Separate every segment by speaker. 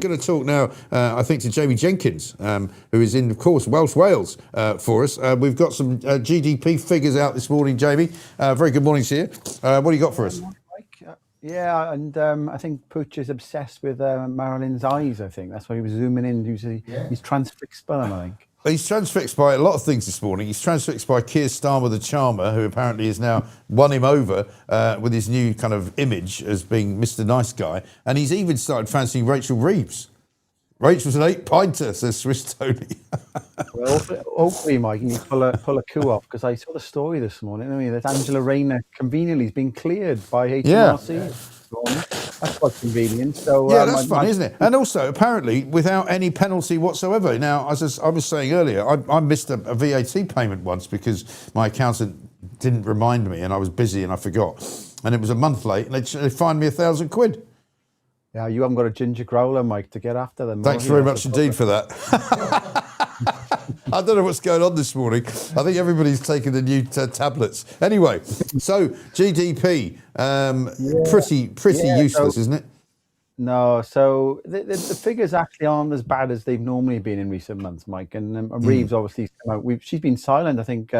Speaker 1: Going to talk now, I think, to Jamie Jenkins, who is in, of course, Welsh Wales for us. We've got some GDP figures out this morning, Jamie. Very good morning to you. What do you got for us?
Speaker 2: Yeah, and I think Pooch is obsessed with Marilyn's eyes, I think. That's why he was zooming in. He's transfixed by them, I think.
Speaker 1: He's transfixed by a lot of things this morning. He's transfixed by Keir Starmer, the charmer, who apparently has now won him over with his new kind of image as being Mr. Nice Guy. And he's even started fancying Rachel Reeves. Rachel's an 8-pinter, says Swiss Tony.
Speaker 2: Well, hopefully, Mike, you pull a coup off, because I saw the story this morning, that Angela Rayner conveniently has been cleared by HMRC. Yeah. That's quite convenient. So
Speaker 1: yeah, that's funny, isn't it? And also, apparently, without any penalty whatsoever. Now, as I was saying earlier, I missed a VAT payment once because my accountant didn't remind me, and I was busy and I forgot. And it was a month late, and they fined me £1,000.
Speaker 2: Yeah, you haven't got a ginger growler, Mike, to get after them.
Speaker 1: Thanks very much indeed for that. I don't know what's going on this morning. I think everybody's taking the new tablets. Anyway, so GDP, pretty useless, isn't it?
Speaker 2: No, so the figures actually aren't as bad as they've normally been in recent months, Mike. And Reeves obviously come out. She's been silent, I think,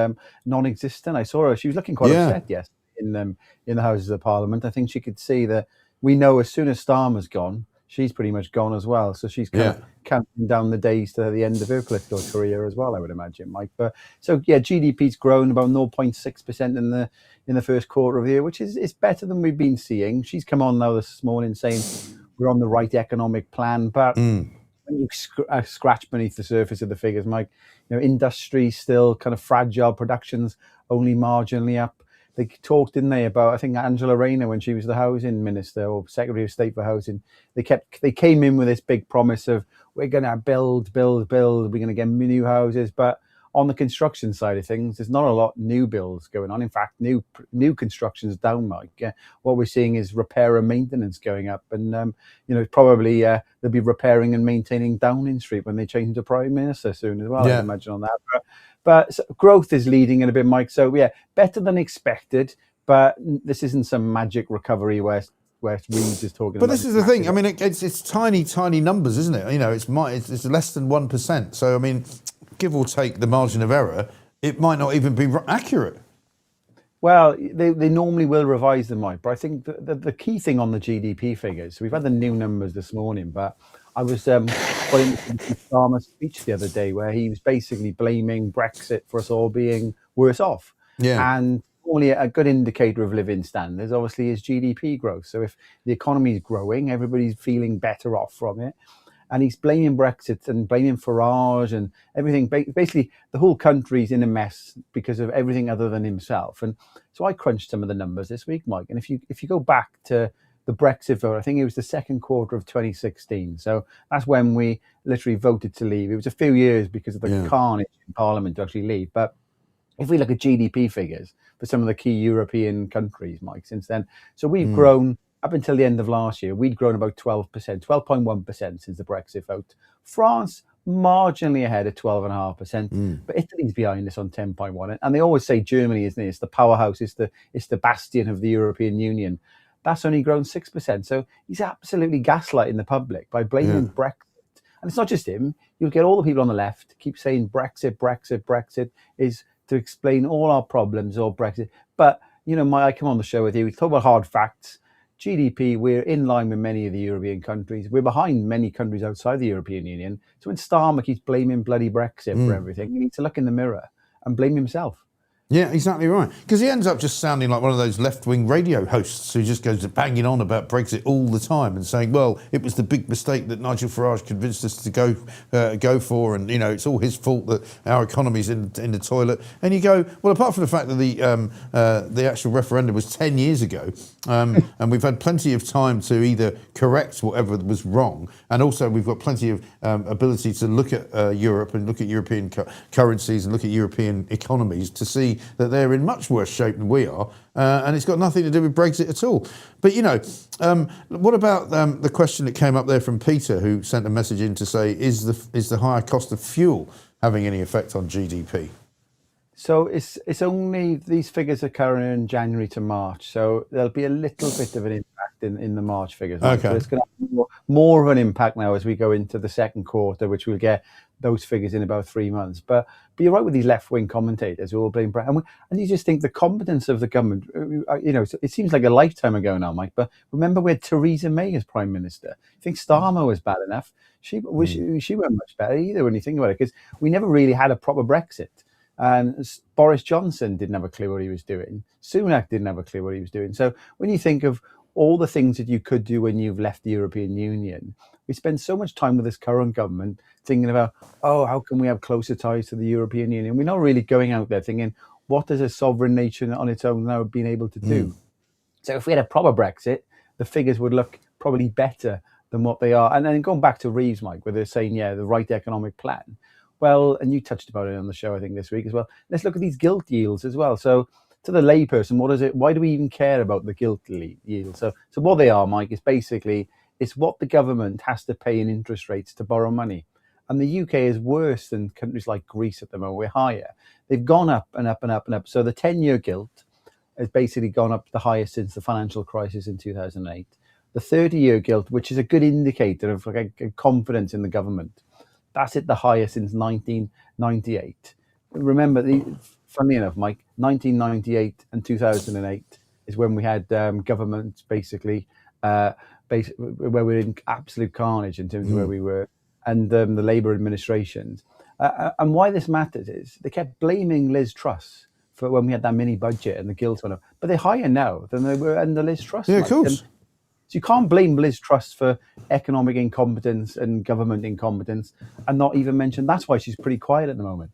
Speaker 2: non-existent. I saw her. She was looking quite upset yesterday in the Houses of Parliament. I think she could see that we know as soon as Starmer's gone, she's pretty much gone as well. So she's kind of counting down the days to the end of her political career as well, I would imagine, Mike. But so yeah, GDP's grown about 0.6% in the first quarter of the year, which is better than we've been seeing. She's come on now this morning saying we're on the right economic plan, but when you scratch beneath the surface of the figures, Mike, industry still kind of fragile, production's only marginally up. They talked, didn't they, about, I think, Angela Rayner when she was the housing minister or Secretary of State for Housing. They came in with this big promise of we're going to build, we're going to get new houses. But on the construction side of things, there's not a lot new builds going on. In fact, new construction's down, Mike. What we're seeing is repair and maintenance going up, and probably they'll be repairing and maintaining Downing Street when they change the Prime Minister soon as well. I imagine on that. But growth is leading in a bit, Mike. So yeah, better than expected. But this isn't some magic recovery where Reeves is talking.
Speaker 1: But this is the thing. I mean, it's tiny numbers, isn't it? It's less than 1%. So I mean, give or take the margin of error, it might not even be accurate.
Speaker 2: Well, they normally will revise them, Mike. But I think the key thing on the GDP figures, we've had the new numbers this morning, but I was putting Starmer's speech the other day where he was basically blaming Brexit for us all being worse off. Yeah. And only a good indicator of living standards, obviously, is GDP growth. So if the economy is growing, everybody's feeling better off from it. And he's blaming Brexit and blaming Farage and everything. Basically, the whole country's in a mess because of everything other than himself. And so I crunched some of the numbers this week, Mike. And if you go back to the Brexit vote, I think it was the second quarter of 2016. So that's when we literally voted to leave. It was a few years because of the carnage in Parliament to actually leave. But if we look at GDP figures for some of the key European countries, Mike, since then, so we've grown up until the end of last year. We'd grown about 12.1% since the Brexit vote. France marginally ahead at 12.5%, but Italy's behind us on 10.1%. And they always say Germany, isn't it? It's the powerhouse. It's the bastion of the European Union. That's only grown 6%. So he's absolutely gaslighting the public by blaming Brexit. And it's not just him. You'll get all the people on the left keep saying Brexit is to explain all our problems or Brexit. But, I come on the show with you. We talk about hard facts. GDP, we're in line with many of the European countries. We're behind many countries outside the European Union. So when Starmer keeps blaming bloody Brexit for everything, he needs to look in the mirror and blame himself.
Speaker 1: Yeah, exactly right. Because he ends up just sounding like one of those left-wing radio hosts who just goes banging on about Brexit all the time and saying, well, it was the big mistake that Nigel Farage convinced us to go for, and it's all his fault that our economy's in the toilet. And you go, well, apart from the fact that the actual referendum was 10 years ago, and we've had plenty of time to either correct whatever was wrong, and also we've got plenty of ability to look at Europe and look at European currencies and look at European economies to see that they're in much worse shape than we are, and it's got nothing to do with Brexit at all. But what about the question that came up there from Peter, who sent a message in to say, is the higher cost of fuel having any effect on GDP?
Speaker 2: So it's only, these figures are current in January to March, so there'll be a little bit of an impact. in the March figures, Mike.
Speaker 1: Okay.
Speaker 2: So it's going to have more of an impact now as we go into the second quarter, which we'll get those figures in about 3 months. But you're right with these left-wing commentators who all blame Brexit. And you just think the competence of the government, it seems like a lifetime ago now, Mike, but remember we had Theresa May as Prime Minister. You think Starmer was bad enough? She weren't much better either when you think about it, because we never really had a proper Brexit. And Boris Johnson didn't have a clue what he was doing. Sunak didn't have a clue what he was doing. So when you think of all the things that you could do when you've left the European Union, we spend so much time with this current government thinking about, how can we have closer ties to the European Union? We're not really going out there thinking, what has a sovereign nation on its own now been able to do? So if we had a proper Brexit, the figures would look probably better than what they are. And then going back to Reeves, Mike, where they're saying, the right economic plan. Well, and you touched about it on the show, I think, this week as well. Let's look at these gilt yields as well. So to the layperson, what is it? Why do we even care about the gilt yield? So what they are, Mike, is basically it's what the government has to pay in interest rates to borrow money. And the UK is worse than countries like Greece at the moment. We're higher. They've gone up and up and up and up. So the 10-year gilt has basically gone up the highest since the financial crisis in 2008. The 30-year gilt, which is a good indicator of confidence in the government, that's at the highest since 1998. Remember, funnily enough, Mike, 1998 and 2008 is when we had governments basically where we were in absolute carnage in terms of where we were, and the Labour administrations. And why this matters is they kept blaming Liz Truss for when we had that mini budget and the gilts went up, but they're higher now than they were under Liz Truss.
Speaker 1: Yeah, of course.
Speaker 2: So you can't blame Liz Truss for economic incompetence and government incompetence and not even mention that's why she's pretty quiet at the moment.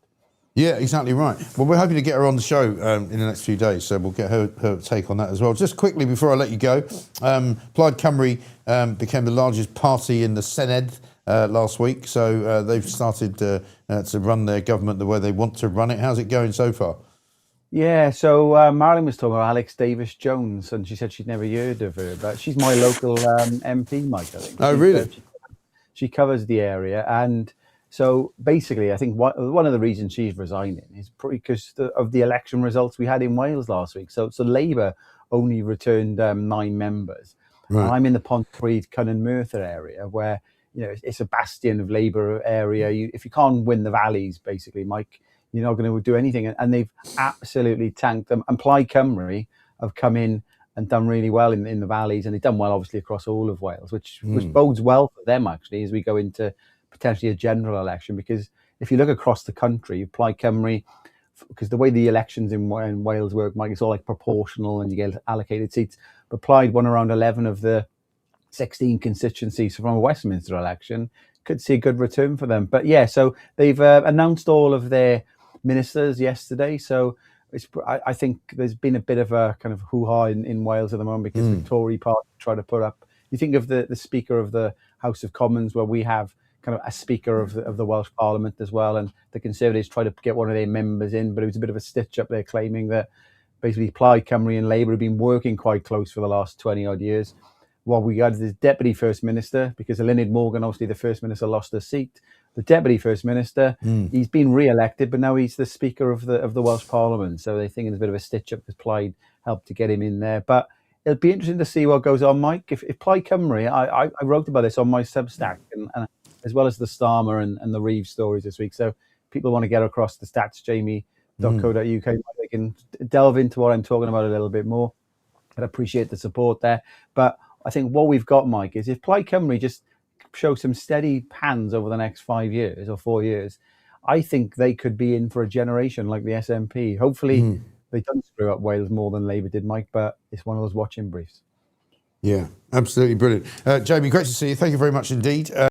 Speaker 1: Yeah, exactly right. Well, we're hoping to get her on the show in the next few days, so we'll get her take on that as well. Just quickly before I let you go, Plaid Cymru became the largest party in the Senedd last week, so they've started to run their government the way they want to run it. How's it going so far?
Speaker 2: Yeah, so Marilyn was talking about Alex Davis-Jones, and she said she'd never heard of her, but she's my local MP, Mike, I think.
Speaker 1: Oh, really?
Speaker 2: She covers the area, and so basically, I think one of the reasons she's resigning is because of the election results we had in Wales last week. So Labour only returned 9 members. Right. And I'm in the Pontypridd, Cynnon Merthyr area, where it's a bastion of Labour area. If you can't win the valleys, basically, Mike, you're not going to do anything. And they've absolutely tanked them. And Plaid Cymru have come in and done really well in the valleys, and they've done well, obviously, across all of Wales, which bodes well for them, actually, as we go into potentially a general election. Because if you look across the country, Plaid Cymru, because the way the elections in Wales work, Mike, it's all like proportional and you get allocated seats. But Plaid won around 11 of the 16 constituencies from a Westminster election. Could see a good return for them. But yeah, so they've announced all of their ministers yesterday. So I think there's been a bit of a kind of hoo-ha in Wales at the moment because the Tory party try to put up. You think of the Speaker of the House of Commons, where we have kind of a Speaker of the Welsh Parliament as well, and the Conservatives try to get one of their members in, but it was a bit of a stitch up there, claiming that basically Plaid Cymru and Labour have been working quite close for the last 20 odd years. Well, we had the Deputy First Minister, because Eluned Morgan, obviously the First Minister, lost her seat. The Deputy First Minister, he's been re-elected, but now he's the Speaker of the Welsh Parliament. So they think it's a bit of a stitch-up because Plaid helped to get him in there. But it'll be interesting to see what goes on, Mike. If Plaid Cymru, I wrote about this on my Substack, and as well as the Starmer and the Reeves stories this week. So people want to get across the stats, jamie.co.uk. They can delve into what I'm talking about a little bit more. I'd appreciate the support there. But I think what we've got, Mike, is if Plaid Cymru just show some steady hands over the next 5 years or 4 years, I think they could be in for a generation like the SNP. Hopefully they don't screw up Wales more than Labour did, Mike, but it's one of those watching briefs.
Speaker 1: Yeah, absolutely brilliant. Jamie, great to see you. Thank you very much indeed.